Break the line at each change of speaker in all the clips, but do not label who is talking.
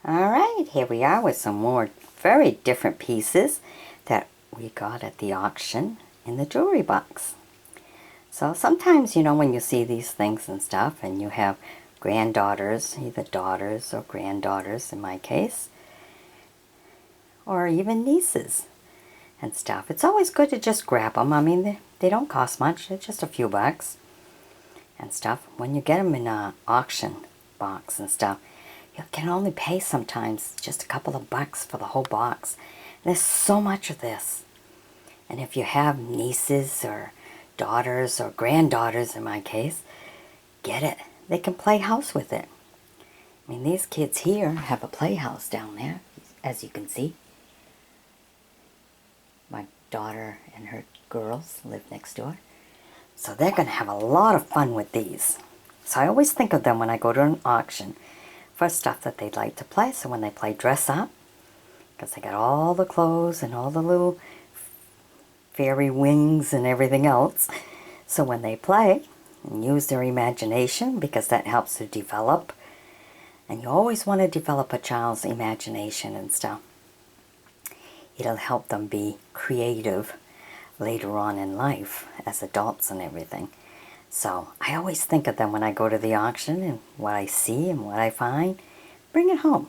Alright, here we are with some more very different pieces that we got at the auction in the jewelry box. So sometimes, you know, when you see these things and stuff and you have granddaughters, either daughters or granddaughters in my case, or even nieces and stuff, it's always good to just grab them. I mean, they don't cost much, they're just a few bucks and stuff. When you get them in an auction box and stuff, you can only pay sometimes just a couple of bucks for the whole box. There's so much of this. And if you have nieces or daughters or granddaughters in my case, get it. They can play house with it. I mean, these kids here have a playhouse down there, as you can see. My daughter and her girls live next door. So they're going to have a lot of fun with these. So I always think of them when I go to an auction for stuff that they'd like to play. So when they play dress up, because they got all the clothes and all the little fairy wings and everything else. So when they play and use their imagination, because that helps to develop, and you always want to develop a child's imagination and stuff. It'll help them be creative later on in life as adults and everything. So I always think of them when I go to the auction and what I see and what I find. Bring it home.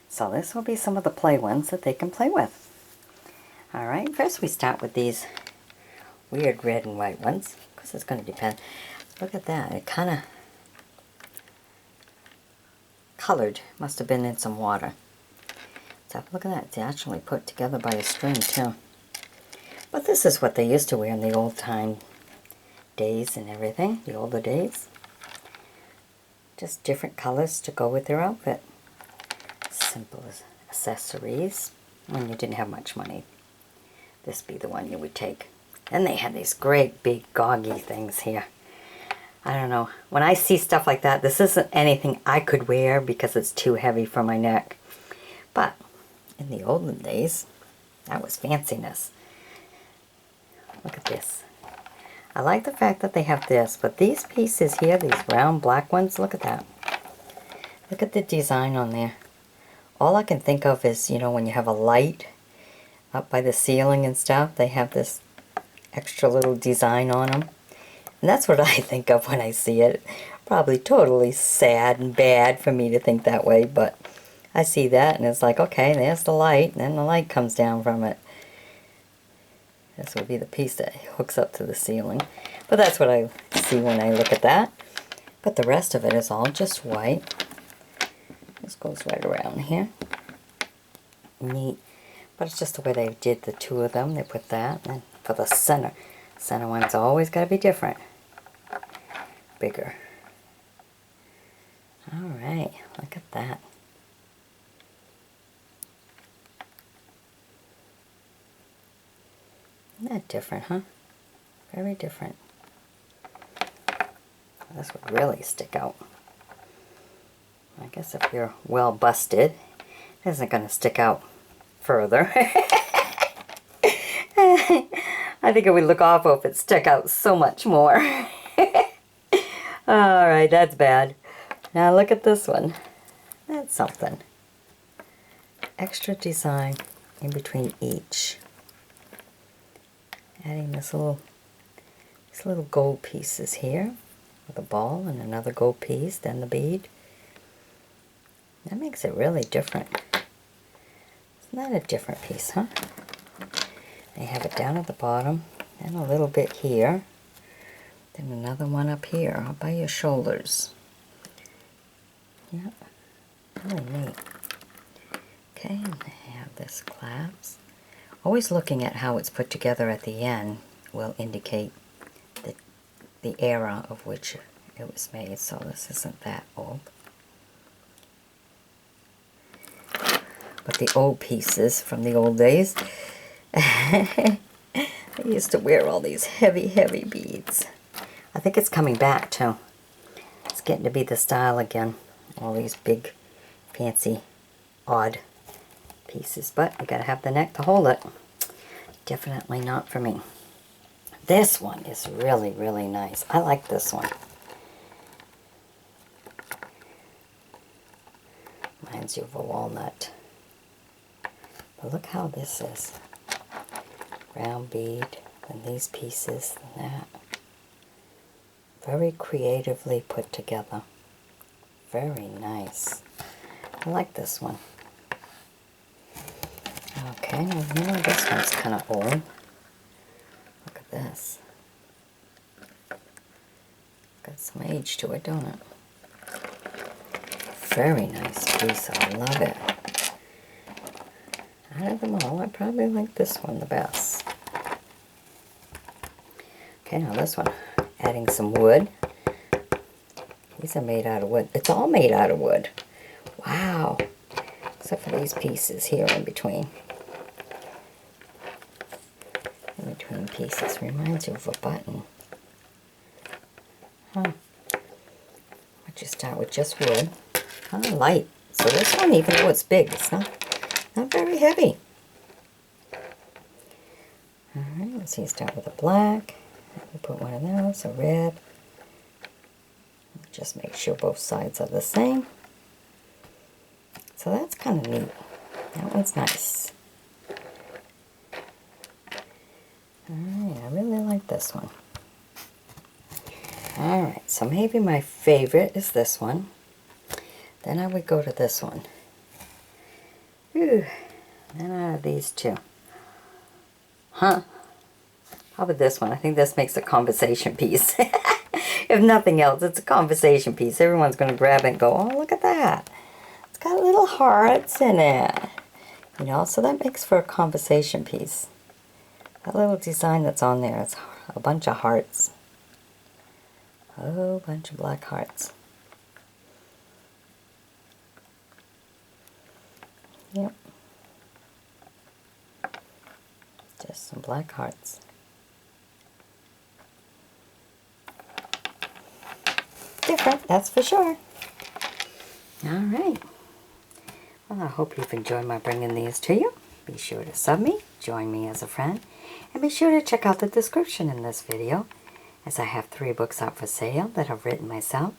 So this will be some of the play ones that they can play with. Alright, first we start with these weird red and white ones, because it's going to depend. Look at that, it kind of colored, must have been in some water. So look at that, it's actually put together by a string too. But this is what they used to wear in the old time days and everything, the older days. Just different colors to go with their outfit. Simple accessories when you didn't have much money. This be the one you would take. And they had these great big goggy things here. I don't know. When I see stuff like that, this isn't anything I could wear because it's too heavy for my neck. But in the olden days, that was fanciness. Look at this. I like the fact that they have this, but these pieces here, these round black ones, look at that. Look at the design on there. All I can think of is, you know, when you have a light up by the ceiling and stuff, they have this extra little design on them. And that's what I think of when I see it. Probably totally sad and bad for me to think that way, but I see that and it's like, okay, there's the light, and then the light comes down from it. This would be the piece that hooks up to the ceiling. But that's what I see when I look at that. But the rest of it is all just white. This goes right around here. Neat. But it's just the way they did the two of them. They put that, and for the center one's always got to be different. Bigger. Alright, look at that. Isn't that different, huh? Very different. This would really stick out. I guess if you're well busted, it isn't going to stick out further. I think it would look awful if it stuck out so much more. Alright, that's bad. Now look at this one. That's something. Extra design in between each. Adding these little gold pieces here with a ball and another gold piece, then the bead. That makes it really different. Isn't that a different piece, huh? They have it down at the bottom and a little bit here. Then another one up here, up by your shoulders. Yep, really neat. Okay, and they have this clasp. Always looking at how it's put together at the end will indicate the era of which it was made, so this isn't that old. But the old pieces from the old days, they used to wear all these heavy, heavy beads. I think it's coming back too. It's getting to be the style again. All these big, fancy, odd pieces, but you gotta have the neck to hold it. Definitely not for me. This one is really, really nice. I like this one. reminds you of a walnut. But look how this is. Round bead, and these pieces, and that. Very creatively put together. Very nice. I like this one. Okay, now you know this one's kind of old. Look at this. Got some age to it, don't it? Very nice piece. I love it. Out of them all, I probably like this one the best. Okay, now this one. Adding some wood. These are made out of wood. It's all made out of wood. Wow. Except for these pieces here in between. In between pieces. Reminds you of a button. Huh. But you start with just wood. Kind of light. So this one, even though it's big, it's not very heavy. Alright, let's see, start with a black. We put one of those, a red. Just make sure both sides are the same. So that's kind of neat. That one's nice. Alright, I really like this one. Alright, so maybe my favorite is this one. Then I would go to this one. Whew. Then out of these two. Huh. How about this one? I think this makes a conversation piece. If nothing else, it's a conversation piece. Everyone's going to grab it and go, oh, look at that. It's got little hearts in it. You know, so that makes for a conversation piece. That little design that's on there, it's a bunch of hearts. A whole bunch of black hearts. Yep. Just some black hearts. Different, that's for sure. Alright. Well, I hope you've enjoyed my bringing these to you. Be sure to sub me, join me as a friend, and be sure to check out the description in this video, as I have 3 books out for sale that I've written myself.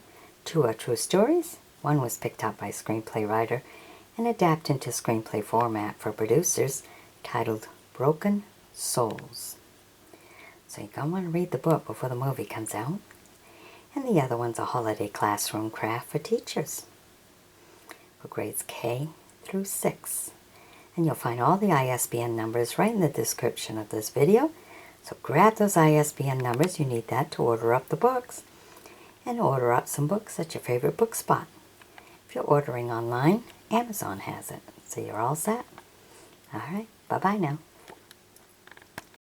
2 are true stories. 1 was picked up by a screenplay writer and adapted into screenplay format for producers, titled Broken Souls. So you're going to want to read the book before the movie comes out. And the other one's a holiday classroom craft for teachers for grades K through 6. And you'll find all the ISBN numbers right in the description of this video. So grab those ISBN numbers. You need that to order up the books. And order up some books at your favorite book spot. If you're ordering online, Amazon has it. So you're all set. Alright, bye-bye now.